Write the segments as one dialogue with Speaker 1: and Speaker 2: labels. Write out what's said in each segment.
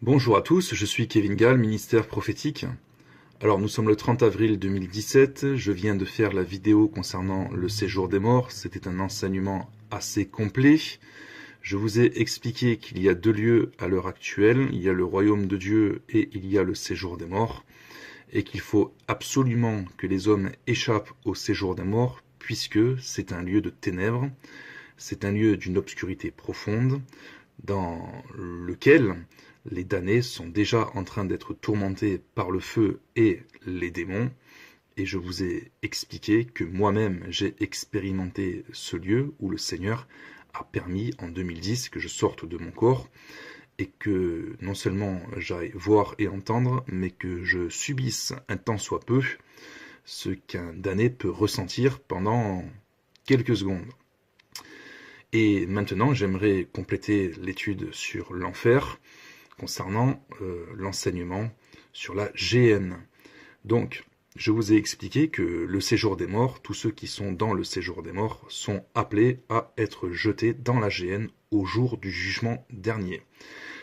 Speaker 1: Bonjour à tous, je suis Kevin Gall, ministère prophétique. Alors nous sommes le 30 avril 2017, je viens de faire la vidéo concernant le séjour des morts, c'était un enseignement assez complet. Je vous ai expliqué qu'il y a deux lieux à l'heure actuelle, il y a le royaume de Dieu et il y a le séjour des morts, et qu'il faut absolument que les hommes échappent au séjour des morts, puisque c'est un lieu de ténèbres, c'est un lieu d'une obscurité profonde, dans lequel les damnés sont déjà en train d'être tourmentés par le feu et les démons. Et je vous ai expliqué que moi-même j'ai expérimenté ce lieu où le Seigneur a permis en 2010 que je sorte de mon corps et que non seulement j'aille voir et entendre, mais que je subisse un tant soit peu ce qu'un damné peut ressentir pendant quelques secondes. Et maintenant, j'aimerais compléter l'étude sur l'enfer concernant l'enseignement sur la GN. Donc, je vous ai expliqué que le séjour des morts, tous ceux qui sont dans le séjour des morts, sont appelés à être jetés dans la GN au jour du jugement dernier.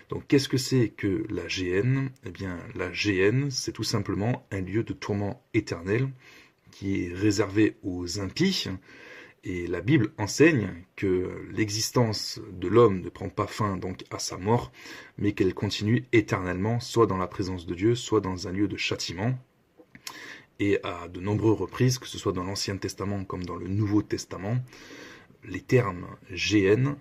Speaker 1: Donc, qu'est-ce que c'est que la GN? Eh bien, la GN, c'est tout simplement un lieu de tourment éternel qui est réservé aux impies. Et la Bible enseigne que l'existence de l'homme ne prend pas fin donc à sa mort, mais qu'elle continue éternellement, soit dans la présence de Dieu, soit dans un lieu de châtiment. Et à de nombreuses reprises, que ce soit dans l'Ancien Testament comme dans le Nouveau Testament, les termes GN,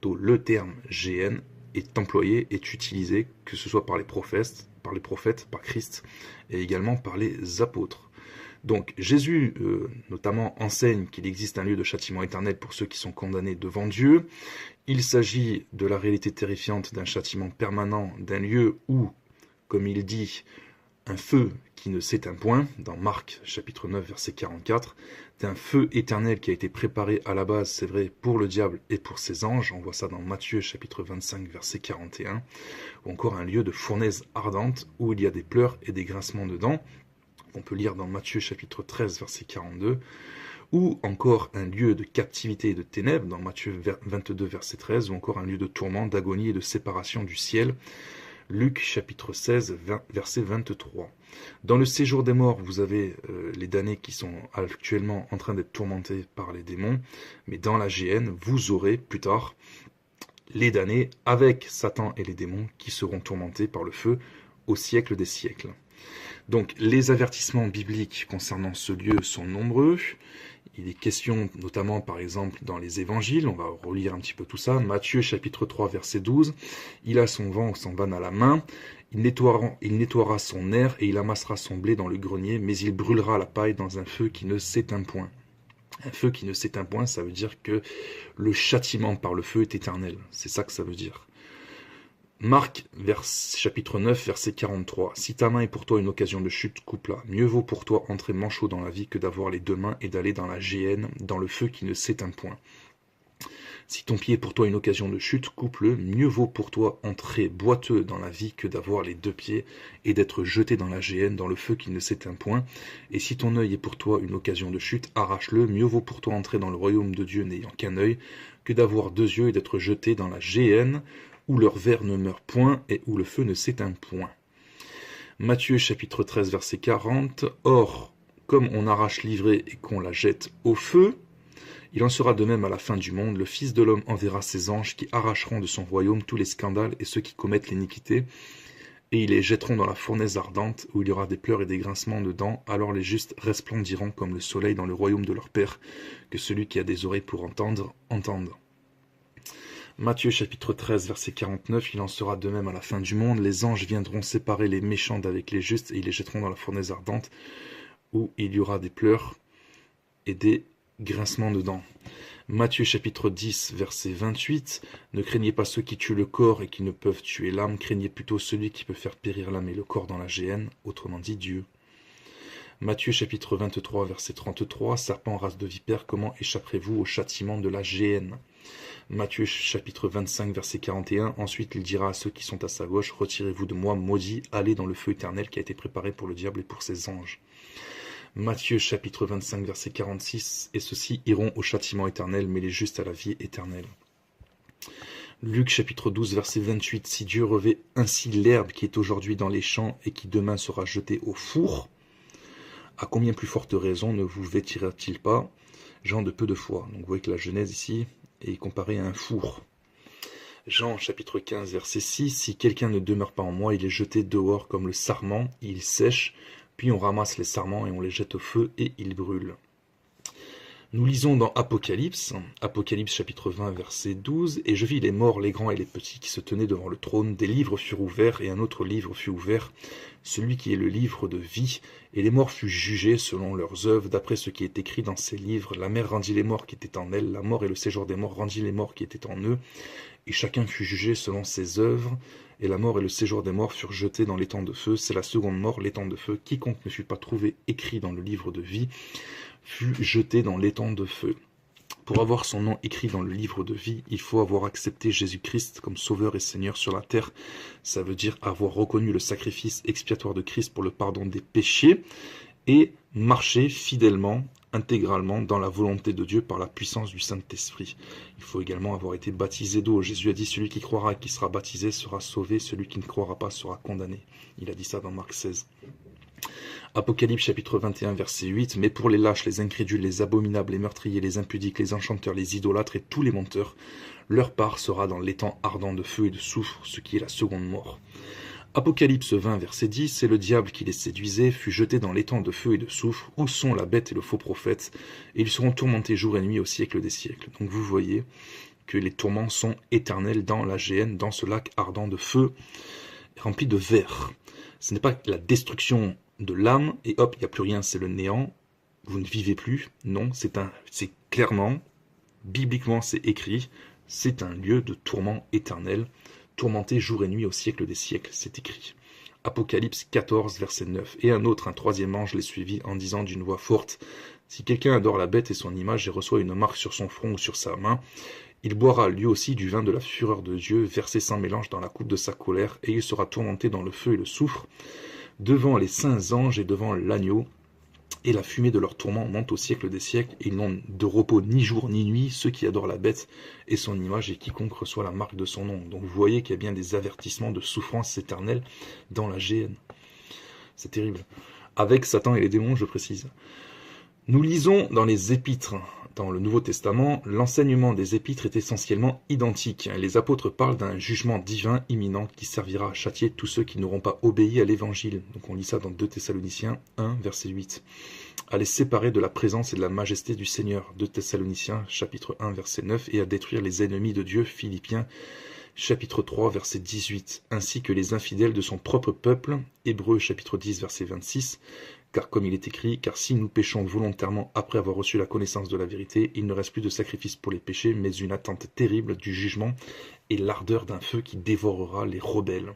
Speaker 1: le terme GN est employé, est utilisé, que ce soit par les prophètes, par Christ, et également par les apôtres. Donc Jésus notamment enseigne qu'il existe un lieu de châtiment éternel pour ceux qui sont condamnés devant Dieu. Il s'agit de la réalité terrifiante d'un châtiment permanent, d'un lieu où, comme il dit, un feu qui ne s'éteint point, dans Marc chapitre 9 verset 44, d'un feu éternel qui a été préparé à la base, c'est vrai, pour le diable et pour ses anges. On voit ça dans Matthieu chapitre 25 verset 41, ou encore un lieu de fournaise ardente où il y a des pleurs et des grincements de dents. On peut lire dans Matthieu chapitre 13 verset 42, ou encore un lieu de captivité et de ténèbres dans Matthieu 22 verset 13, ou encore un lieu de tourment, d'agonie et de séparation du ciel, Luc chapitre 16 verset 23. Dans le séjour des morts, vous avez les damnés qui sont actuellement en train d'être tourmentés par les démons, mais dans la GN, vous aurez plus tard les damnés avec Satan et les démons qui seront tourmentés par le feu au siècle des siècles. Donc les avertissements bibliques concernant ce lieu sont nombreux. Il est question notamment par exemple dans les évangiles, on va relire un petit peu tout ça. Matthieu chapitre 3 verset 12, il a son vent ou son vanne à la main, il nettoiera son aire et il amassera son blé dans le grenier, mais il brûlera la paille dans un feu qui ne s'éteint point. Un feu qui ne s'éteint point, ça veut dire que le châtiment par le feu est éternel, c'est ça que ça veut dire. Marc, chapitre 9, verset 43. Si ta main est pour toi une occasion de chute, coupe-la. Mieux vaut pour toi entrer manchot dans la vie que d'avoir les deux mains et d'aller dans la géhenne, dans le feu qui ne s'éteint point. Si ton pied est pour toi une occasion de chute, coupe-le. Mieux vaut pour toi entrer boiteux dans la vie que d'avoir les deux pieds et d'être jeté dans la géhenne, dans le feu qui ne s'éteint point. Et si ton œil est pour toi une occasion de chute, arrache-le. Mieux vaut pour toi entrer dans le royaume de Dieu n'ayant qu'un œil que d'avoir deux yeux et d'être jeté dans la géhenne, où leur ver ne meurt point et où le feu ne s'éteint point. Matthieu chapitre 13 verset 40. Or, comme on arrache l'ivrée et qu'on la jette au feu, il en sera de même à la fin du monde. Le Fils de l'homme enverra ses anges qui arracheront de son royaume tous les scandales et ceux qui commettent l'iniquité, et ils les jetteront dans la fournaise ardente, où il y aura des pleurs et des grincements de dents. Alors les justes resplendiront comme le soleil dans le royaume de leur Père. Que celui qui a des oreilles pour entendre, entende. Matthieu chapitre 13 verset 49, il en sera de même à la fin du monde, les anges viendront séparer les méchants d'avec les justes et ils les jetteront dans la fournaise ardente où il y aura des pleurs et des grincements de dents. Matthieu chapitre 10 verset 28, ne craignez pas ceux qui tuent le corps et qui ne peuvent tuer l'âme, craignez plutôt celui qui peut faire périr l'âme et le corps dans la géhenne, autrement dit Dieu. Matthieu chapitre 23 verset 33, serpent race de vipère, comment échapperez-vous au châtiment de la géhenne? Matthieu chapitre 25 verset 41, ensuite il dira à ceux qui sont à sa gauche, retirez-vous de moi, maudits, allez dans le feu éternel qui a été préparé pour le diable et pour ses anges. Matthieu chapitre 25 verset 46, et ceux-ci iront au châtiment éternel, mais les justes à la vie éternelle. Luc chapitre 12 verset 28, si Dieu revêt ainsi l'herbe qui est aujourd'hui dans les champs et qui demain sera jetée au four, à combien plus forte raison ne vous vêtira-t-il pas, gens de peu de foi. Donc vous voyez que la Genèse ici est comparée à un four. Jean chapitre 15 verset 6, si quelqu'un ne demeure pas en moi, il est jeté dehors comme le sarment, il sèche, puis on ramasse les sarments et on les jette au feu et ils brûlent. Nous lisons dans Apocalypse chapitre 20 verset 12, « Et je vis les morts, les grands et les petits qui se tenaient devant le trône, des livres furent ouverts, et un autre livre fut ouvert, celui qui est le livre de vie, et les morts furent jugés selon leurs œuvres, d'après ce qui est écrit dans ces livres. La mer rendit les morts qui étaient en elle, la mort et le séjour des morts rendit les morts qui étaient en eux, et chacun fut jugé selon ses œuvres, et la mort et le séjour des morts furent jetés dans l'étang de feu. C'est la seconde mort, l'étang de feu. Quiconque ne fut pas trouvé écrit dans le livre de vie fut jeté dans l'étang de feu. » Pour avoir son nom écrit dans le livre de vie, il faut avoir accepté Jésus-Christ comme Sauveur et Seigneur sur la terre. Ça veut dire avoir reconnu le sacrifice expiatoire de Christ pour le pardon des péchés et marcher fidèlement, intégralement dans la volonté de Dieu par la puissance du Saint-Esprit. Il faut également avoir été baptisé d'eau. Jésus a dit, celui qui croira et qui sera baptisé sera sauvé, celui qui ne croira pas sera condamné. Il a dit ça dans Marc 16. Apocalypse chapitre 21 verset 8, « Mais pour les lâches, les incrédules, les abominables, les meurtriers, les impudiques, les enchanteurs, les idolâtres et tous les menteurs, leur part sera dans l'étang ardent de feu et de soufre, ce qui est la seconde mort. » Apocalypse 20 verset 10, « C'est le diable qui les séduisait, fut jeté dans l'étang de feu et de soufre, où sont la bête et le faux prophète, et ils seront tourmentés jour et nuit au siècle des siècles. » Donc vous voyez que les tourments sont éternels dans la géhenne, dans ce lac ardent de feu, rempli de vers. Ce n'est pas la destruction de l'âme, et hop, il n'y a plus rien, c'est le néant, vous ne vivez plus. Non, c'est clairement, bibliquement c'est écrit, c'est un lieu de tourment éternel, tourmenté jour et nuit au siècle des siècles, c'est écrit. Apocalypse 14, verset 9. Et un troisième ange les suivit en disant d'une voix forte, « Si quelqu'un adore la bête et son image et reçoit une marque sur son front ou sur sa main, il boira lui aussi du vin de la fureur de Dieu, versé sans mélange dans la coupe de sa colère, et il sera tourmenté dans le feu et le soufre, devant les saints anges et devant l'agneau, et la fumée de leur tourment monte au siècle des siècles, et ils n'ont de repos ni jour ni nuit, ceux qui adorent la bête et son image, et quiconque reçoit la marque de son nom. » Donc vous voyez qu'il y a bien des avertissements de souffrance éternelle dans la géhenne. C'est terrible. Avec Satan et les démons, je précise. Nous lisons dans les épîtres, dans le Nouveau Testament, l'enseignement des épîtres est essentiellement identique. Les apôtres parlent d'un jugement divin imminent qui servira à châtier tous ceux qui n'auront pas obéi à l'évangile. Donc on lit ça dans 2 Thessaloniciens 1, verset 8. À les séparer de la présence et de la majesté du Seigneur. 2 Thessaloniciens chapitre 1, verset 9. Et à détruire les ennemis de Dieu. Philippiens chapitre 3, verset 18. Ainsi que les infidèles de son propre peuple. Hébreux chapitre 10, verset 26. Car comme il est écrit, car si nous péchons volontairement après avoir reçu la connaissance de la vérité, il ne reste plus de sacrifice pour les péchés, mais une attente terrible du jugement et l'ardeur d'un feu qui dévorera les rebelles.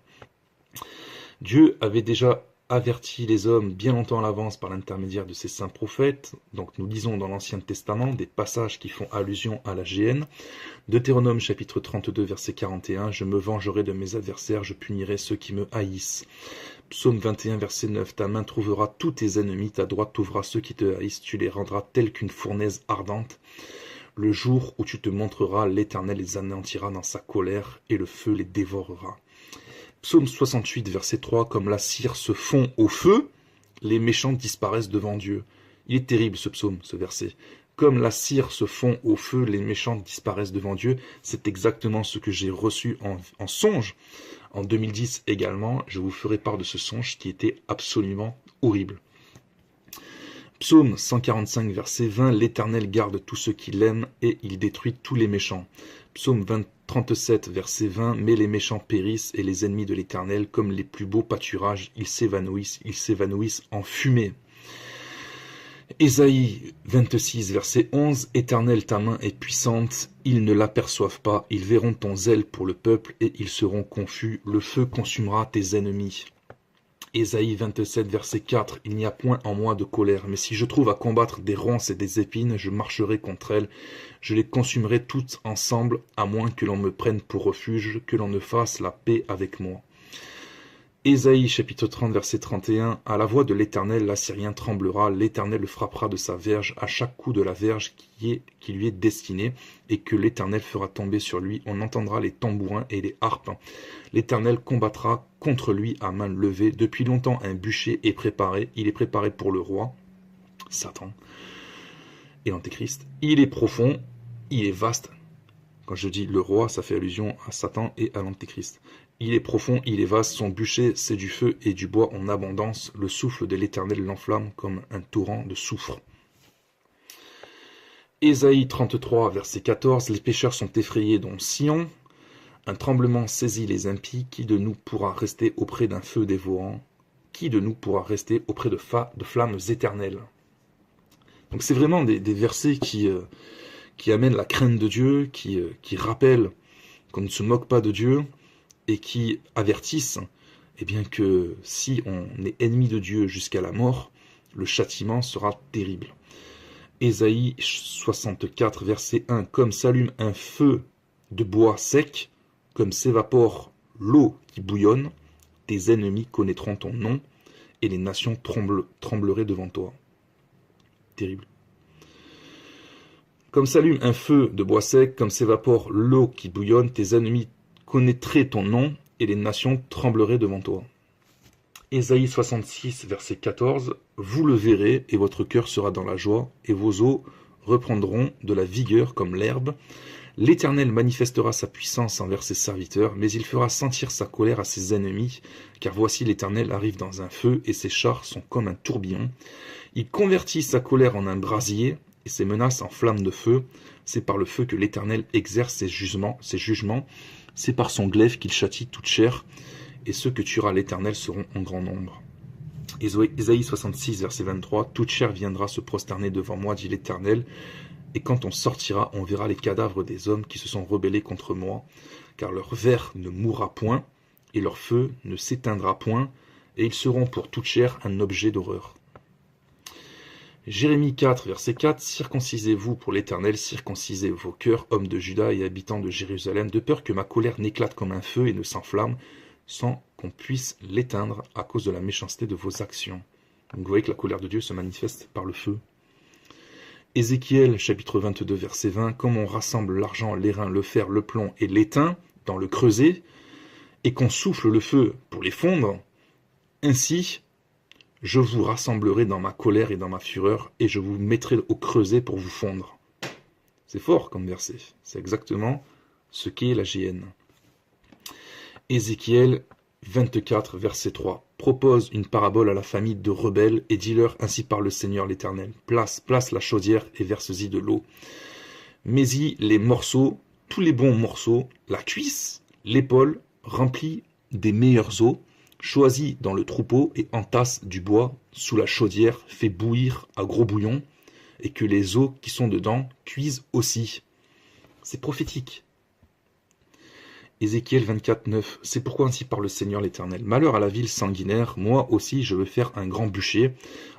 Speaker 1: Dieu avait déjà averti les hommes bien longtemps à l'avance par l'intermédiaire de ses saints prophètes. Donc nous lisons dans l'Ancien Testament des passages qui font allusion à la géhenne. Deutéronome chapitre 32 verset 41, « Je me vengerai de mes adversaires, je punirai ceux qui me haïssent. » Psaume 21 verset 9, « Ta main trouvera tous tes ennemis, ta droite trouvera ceux qui te haïssent, tu les rendras tels qu'une fournaise ardente. Le jour où tu te montreras, l'Éternel les anéantira dans sa colère, et le feu les dévorera. » Psaume 68 verset 3, « Comme la cire se fond au feu, les méchants disparaissent devant Dieu. » Il est terrible ce psaume, ce verset. Comme la cire se fond au feu, les méchants disparaissent devant Dieu. C'est exactement ce que j'ai reçu en songe. En 2010 également, je vous ferai part de ce songe qui était absolument horrible. Psaume 145, verset 20, « L'Éternel garde tous ceux qui l'aiment et il détruit tous les méchants. » Psaume 37, verset 20, « Mais les méchants périssent et les ennemis de l'Éternel, comme les plus beaux pâturages, ils s'évanouissent en fumée. » Ésaïe 26, verset 11, « Éternel, ta main est puissante, ils ne l'aperçoivent pas, ils verront ton zèle pour le peuple et ils seront confus, le feu consumera tes ennemis. » Ésaïe 27, verset 4, « Il n'y a point en moi de colère, mais si je trouve à combattre des ronces et des épines, je marcherai contre elles, je les consumerai toutes ensemble, à moins que l'on me prenne pour refuge, que l'on ne fasse la paix avec moi. » Ésaïe chapitre 30 verset 31, à la voix de l'Éternel, l'Assyrien tremblera, l'Éternel le frappera de sa verge à chaque coup de la verge qui lui est destinée, et que l'Éternel fera tomber sur lui. On entendra les tambourins et les harpes. L'Éternel combattra contre lui à main levée. Depuis longtemps un bûcher est préparé, il est préparé pour le roi, Satan et l'Antéchrist. Il est profond, il est vaste. Quand je dis le roi, ça fait allusion à Satan et à l'Antéchrist. Il est profond, il est vaste, son bûcher c'est du feu et du bois en abondance, le souffle de l'Éternel l'enflamme comme un torrent de soufre. Ésaïe 33, verset 14, les pécheurs sont effrayés dont Sion, un tremblement saisit les impies, qui de nous pourra rester auprès d'un feu dévorant? Qui de nous pourra rester auprès de flammes éternelles? Donc c'est vraiment des versets qui amènent la crainte de Dieu, qui rappellent qu'on ne se moque pas de Dieu, et qui avertissent bien que si on est ennemi de Dieu jusqu'à la mort, le châtiment sera terrible. Ésaïe 64, verset 1, comme s'allume un feu de bois sec, comme s'évapore l'eau qui bouillonne, tes ennemis connaîtront ton nom, et les nations trembleraient devant toi. Terrible. Comme s'allume un feu de bois sec, comme s'évapore l'eau qui bouillonne, tes ennemis connaîtraient ton nom, et les nations trembleraient devant toi. Ésaïe 66, verset 14, vous le verrez, et votre cœur sera dans la joie, et vos os reprendront de la vigueur comme l'herbe. L'Éternel manifestera sa puissance envers ses serviteurs, mais il fera sentir sa colère à ses ennemis, car voici l'Éternel arrive dans un feu, et ses chars sont comme un tourbillon. Il convertit sa colère en un brasier, et ses menaces en flammes de feu. C'est par le feu que l'Éternel exerce ses jugements. C'est par son glaive qu'il châtie toute chair, et ceux que tuera l'Éternel seront en grand nombre. Ésaïe 66, verset 23, toute chair viendra se prosterner devant moi, dit l'Éternel, et quand on sortira, on verra les cadavres des hommes qui se sont rebellés contre moi, car leur ver ne mourra point, et leur feu ne s'éteindra point, et ils seront pour toute chair un objet d'horreur. Jérémie 4, verset 4, circoncisez-vous pour l'Éternel, circoncisez vos cœurs, hommes de Juda et habitants de Jérusalem, de peur que ma colère n'éclate comme un feu et ne s'enflamme, sans qu'on puisse l'éteindre à cause de la méchanceté de vos actions. Donc vous voyez que la colère de Dieu se manifeste par le feu. Ézéchiel, chapitre 22, verset 20, comme on rassemble l'argent, l'airain, le fer, le plomb et l'étain dans le creuset, et qu'on souffle le feu pour les fondre, ainsi je vous rassemblerai dans ma colère et dans ma fureur, et je vous mettrai au creuset pour vous fondre. C'est fort comme verset. C'est exactement ce qu'est la GN. Ézéchiel 24, verset 3. Propose une parabole à la famille de rebelles, et dis-leur, ainsi parle le Seigneur l'Éternel. Place la chaudière et verse-y de l'eau. Mets-y les morceaux, tous les bons morceaux, la cuisse, l'épaule, remplie des meilleurs os, choisis dans le troupeau et entasse du bois sous la chaudière, fais bouillir à gros bouillon, et que les os qui sont dedans cuisent aussi. C'est prophétique. Ézéchiel 24, 9. C'est pourquoi ainsi parle le Seigneur l'Éternel. Malheur à la ville sanguinaire, moi aussi je veux faire un grand bûcher.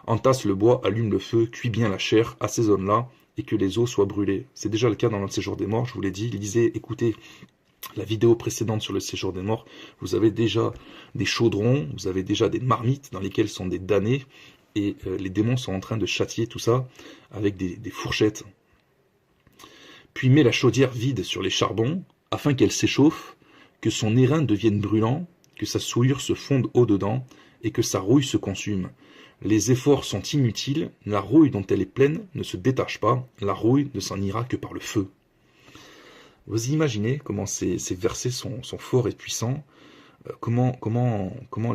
Speaker 1: Entasse le bois, allume le feu, cuis bien la chair, assaisonne-la, et que les os soient brûlés. C'est déjà le cas dans notre séjour des morts, je vous l'ai dit. Lisez, écoutez la vidéo précédente sur le séjour des morts. Vous avez déjà des chaudrons, vous avez déjà des marmites dans lesquelles sont des damnés, et les démons sont en train de châtier tout ça avec des fourchettes. Puis mets la chaudière vide sur les charbons, afin qu'elle s'échauffe, que son airain devienne brûlant, que sa souillure se fonde au-dedans, et que sa rouille se consume. Les efforts sont inutiles, la rouille dont elle est pleine ne se détache pas, la rouille ne s'en ira que par le feu. Vous imaginez comment ces versets sont forts et puissants, comment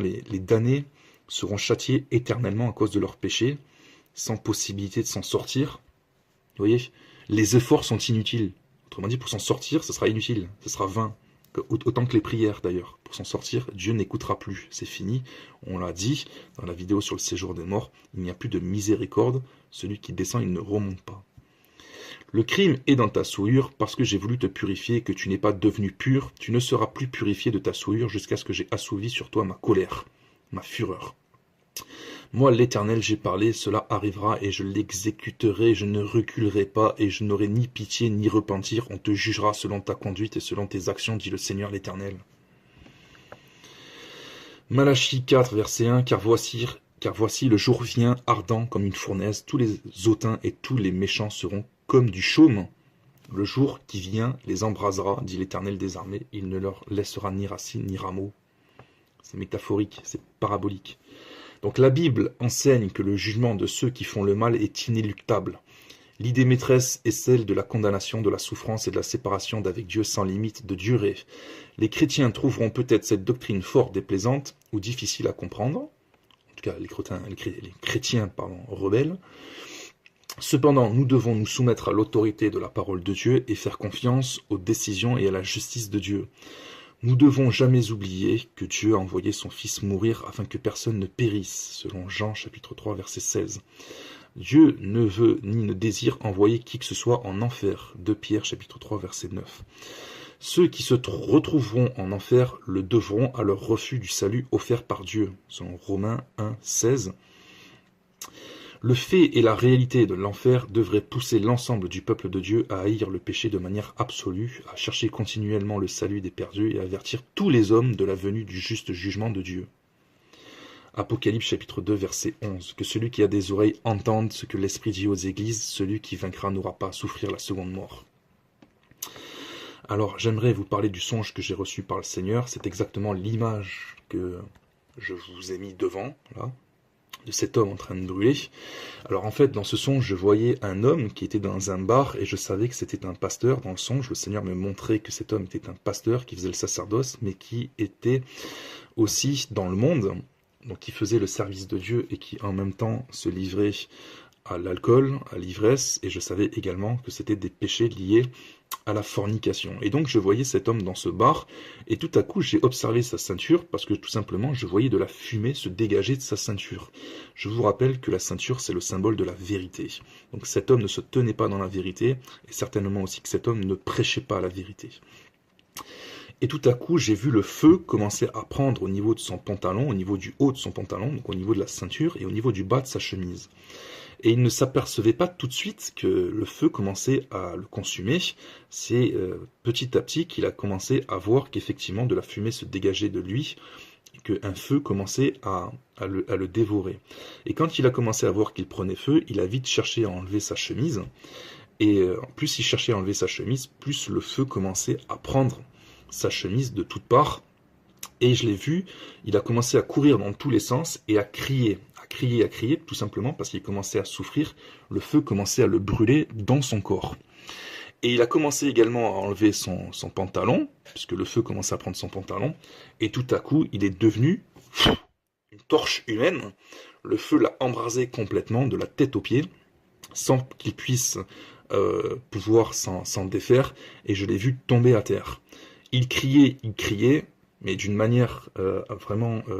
Speaker 1: les damnés seront châtiés éternellement à cause de leurs péchés, sans possibilité de s'en sortir. Vous voyez, les efforts sont inutiles. Autrement dit, pour s'en sortir, ce sera inutile, ce sera vain. Autant que les prières d'ailleurs. Pour s'en sortir, Dieu n'écoutera plus. C'est fini. On l'a dit dans la vidéo sur le séjour des morts, il n'y a plus de miséricorde. Celui qui descend, il ne remonte pas. Le crime est dans ta souillure, parce que j'ai voulu te purifier et que tu n'es pas devenu pur. Tu ne seras plus purifié de ta souillure jusqu'à ce que j'ai assouvi sur toi ma colère, ma fureur. Moi, l'Éternel, j'ai parlé, cela arrivera et je l'exécuterai, je ne reculerai pas et je n'aurai ni pitié ni repentir. On te jugera selon ta conduite et selon tes actions, dit le Seigneur l'Éternel. Malachie 4, verset 1, car voici le jour vient ardent comme une fournaise, tous les hautains et tous les méchants seront comme du chaume. Le jour qui vient les embrasera, dit l'Éternel des armées, il ne leur laissera ni racines ni rameaux. C'est métaphorique, c'est parabolique. Donc la Bible enseigne que le jugement de ceux qui font le mal est inéluctable. L'idée maîtresse est celle de la condamnation, de la souffrance et de la séparation d'avec Dieu sans limite de durée. Les chrétiens trouveront peut-être cette doctrine fort déplaisante ou difficile à comprendre, en tout cas les chrétiens rebelles. Cependant, nous devons nous soumettre à l'autorité de la parole de Dieu et faire confiance aux décisions et à la justice de Dieu. Nous devons jamais oublier que Dieu a envoyé son Fils mourir afin que personne ne périsse, selon Jean chapitre 3 verset 16. Dieu ne veut ni ne désire envoyer qui que ce soit en enfer, 2 Pierre chapitre 3 verset 9. Ceux qui se retrouveront en enfer le devront à leur refus du salut offert par Dieu, selon Romains 1, 16. Le fait et la réalité de l'enfer devraient pousser l'ensemble du peuple de Dieu à haïr le péché de manière absolue, à chercher continuellement le salut des perdus et à avertir tous les hommes de la venue du juste jugement de Dieu. Apocalypse chapitre 2 verset 11. Que celui qui a des oreilles entende ce que l'Esprit dit aux églises, celui qui vaincra n'aura pas à souffrir la seconde mort. Alors j'aimerais vous parler du songe que j'ai reçu par le Seigneur. C'est exactement l'image que je vous ai mis devant, là, de cet homme en train de brûler. Alors en fait, dans ce songe, je voyais un homme qui était dans un bar et je savais que c'était un pasteur. Dans le songe, le Seigneur me montrait que cet homme était un pasteur qui faisait le sacerdoce, mais qui était aussi dans le monde, donc qui faisait le service de Dieu et qui en même temps se livrait à l'alcool, à l'ivresse, et je savais également que c'était des péchés liés à la fornication. Et donc je voyais cet homme dans ce bar, et tout à coup j'ai observé sa ceinture, parce que tout simplement je voyais de la fumée se dégager de sa ceinture. Je vous rappelle que la ceinture c'est le symbole de la vérité. Donc cet homme ne se tenait pas dans la vérité, et certainement aussi que cet homme ne prêchait pas la vérité. Et tout à coup j'ai vu le feu commencer à prendre au niveau de son pantalon, au niveau du haut de son pantalon, donc au niveau de la ceinture, et au niveau du bas de sa chemise. Et il ne s'apercevait pas tout de suite que le feu commençait à le consumer. C'est petit à petit qu'il a commencé à voir qu'effectivement de la fumée se dégageait de lui, et qu'un feu commençait à le dévorer. Et quand il a commencé à voir qu'il prenait feu, il a vite cherché à enlever sa chemise. Et plus il cherchait à enlever sa chemise, plus le feu commençait à prendre sa chemise de toutes parts. Et je l'ai vu, il a commencé à courir dans tous les sens et à crier, tout simplement parce qu'il commençait à souffrir, le feu commençait à le brûler dans son corps. Et il a commencé également à enlever son pantalon, puisque le feu commençait à prendre son pantalon, et tout à coup, il est devenu une torche humaine, le feu l'a embrasé complètement, de la tête aux pieds, sans qu'il puisse pouvoir s'en défaire, et je l'ai vu tomber à terre. Il criait, mais d'une manière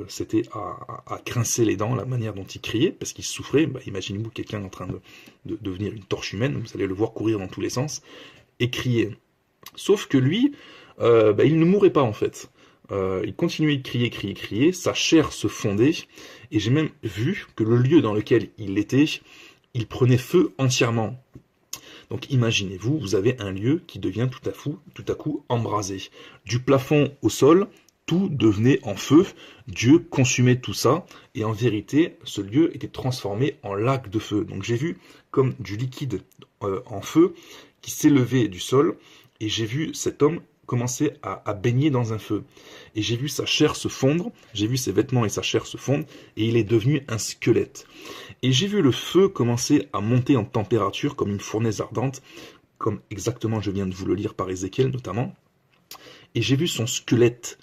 Speaker 1: c'était à grincer les dents, la manière dont il criait, parce qu'il souffrait. Imaginez-vous quelqu'un en train de devenir une torche humaine, vous allez le voir courir dans tous les sens, et crier. Sauf que lui, il ne mourait pas en fait. Il continuait de crier, sa chair se fondait, et j'ai même vu que le lieu dans lequel il était, il prenait feu entièrement. Donc imaginez-vous, vous avez un lieu qui devient tout à coup embrasé. Du plafond au sol, tout devenait en feu, Dieu consumait tout ça, et en vérité, ce lieu était transformé en lac de feu. Donc j'ai vu comme du liquide en feu qui s'élevait du sol, et j'ai vu cet homme commencer à baigner dans un feu. Et j'ai vu sa chair se fondre, j'ai vu ses vêtements et sa chair se fondre, et il est devenu un squelette. Et j'ai vu le feu commencer à monter en température comme une fournaise ardente, comme exactement je viens de vous le lire par Ézéchiel notamment. Et j'ai vu son squelette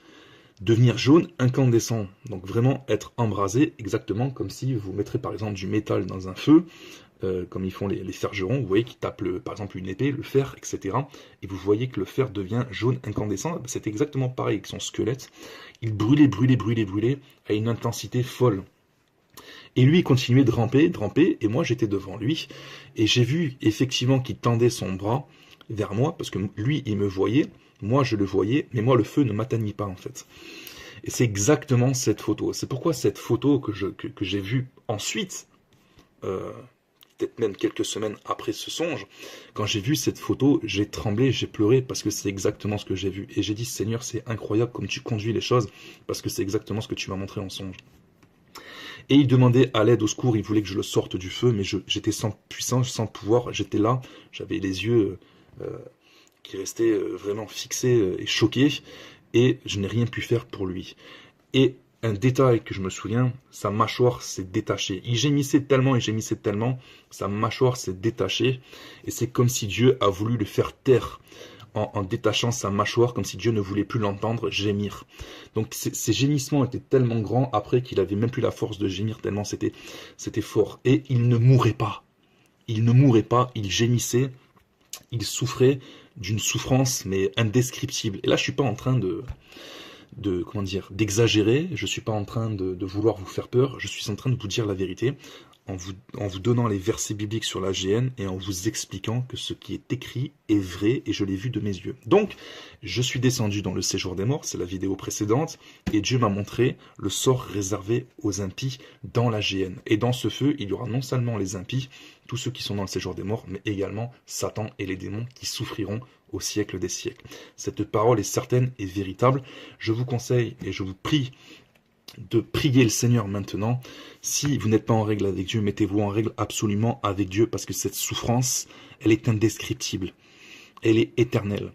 Speaker 1: devenir jaune, incandescent, donc vraiment être embrasé, exactement comme si vous mettrez par exemple du métal dans un feu, comme ils font les forgerons, vous voyez qu'ils tapent par exemple une épée, le fer, etc. Et vous voyez que le fer devient jaune, incandescent. C'est exactement pareil avec son squelette. Il brûlait à une intensité folle. Et lui, il continuait de ramper, et moi j'étais devant lui, et j'ai vu effectivement qu'il tendait son bras vers moi, parce que lui, il me voyait, moi je le voyais, mais moi le feu ne m'atteignait pas en fait. Et c'est exactement cette photo. C'est pourquoi cette photo que j'ai vue ensuite, peut-être même quelques semaines après ce songe, quand j'ai vu cette photo, j'ai tremblé, j'ai pleuré, parce que c'est exactement ce que j'ai vu. Et j'ai dit, Seigneur, c'est incroyable comme tu conduis les choses, parce que c'est exactement ce que tu m'as montré en songe. Et il demandait à l'aide, au secours, il voulait que je le sorte du feu, mais j'étais sans puissance, sans pouvoir, j'étais là, j'avais les yeux qui restaient vraiment fixés et choqués, et je n'ai rien pu faire pour lui. Et un détail que je me souviens, sa mâchoire s'est détachée. Il gémissait tellement, sa mâchoire s'est détachée, et c'est comme si Dieu a voulu le faire taire en détachant sa mâchoire, comme si Dieu ne voulait plus l'entendre gémir. Donc ces gémissements étaient tellement grands après qu'il avait même plus la force de gémir, tellement c'était fort. Et il ne mourait pas. Il ne mourait pas, il gémissait, il souffrait d'une souffrance mais indescriptible. Et là, je suis pas en train d'exagérer, je suis pas en train de vouloir vous faire peur, je suis en train de vous dire la vérité, en vous donnant les versets bibliques sur la GN et en vous expliquant que ce qui est écrit est vrai et je l'ai vu de mes yeux. Donc, je suis descendu dans le séjour des morts, c'est la vidéo précédente, et Dieu m'a montré le sort réservé aux impies dans la GN. Et dans ce feu, il y aura non seulement les impies, tous ceux qui sont dans le séjour des morts, mais également Satan et les démons qui souffriront au siècle des siècles. Cette parole est certaine et véritable. Je vous conseille et je vous prie de prier le Seigneur maintenant. Si vous n'êtes pas en règle avec Dieu, mettez-vous en règle absolument avec Dieu, parce que cette souffrance, elle est indescriptible. Elle est éternelle.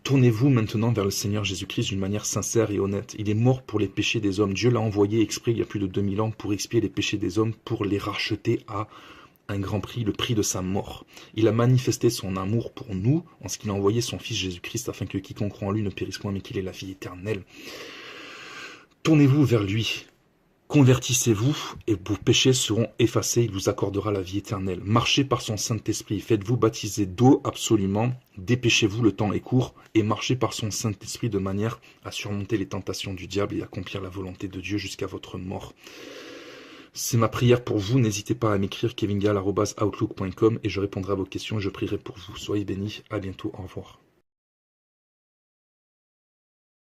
Speaker 1: Tournez-vous maintenant vers le Seigneur Jésus-Christ d'une manière sincère et honnête. Il est mort pour les péchés des hommes. Dieu l'a envoyé exprès il y a plus de 2000 ans pour expier les péchés des hommes, pour les racheter à un grand prix, le prix de sa mort. Il a manifesté son amour pour nous en ce qu'il a envoyé son Fils Jésus-Christ afin que quiconque croit en lui ne périsse point mais qu'il ait la vie éternelle. Tournez-vous vers lui, convertissez-vous et vos péchés seront effacés, il vous accordera la vie éternelle. Marchez par son Saint-Esprit, faites-vous baptiser d'eau absolument, dépêchez-vous, le temps est court, et marchez par son Saint-Esprit de manière à surmonter les tentations du diable et accomplir la volonté de Dieu jusqu'à votre mort. C'est ma prière pour vous, n'hésitez pas à m'écrire kevingal@outlook.com et je répondrai à vos questions et je prierai pour vous. Soyez bénis, à bientôt, au revoir.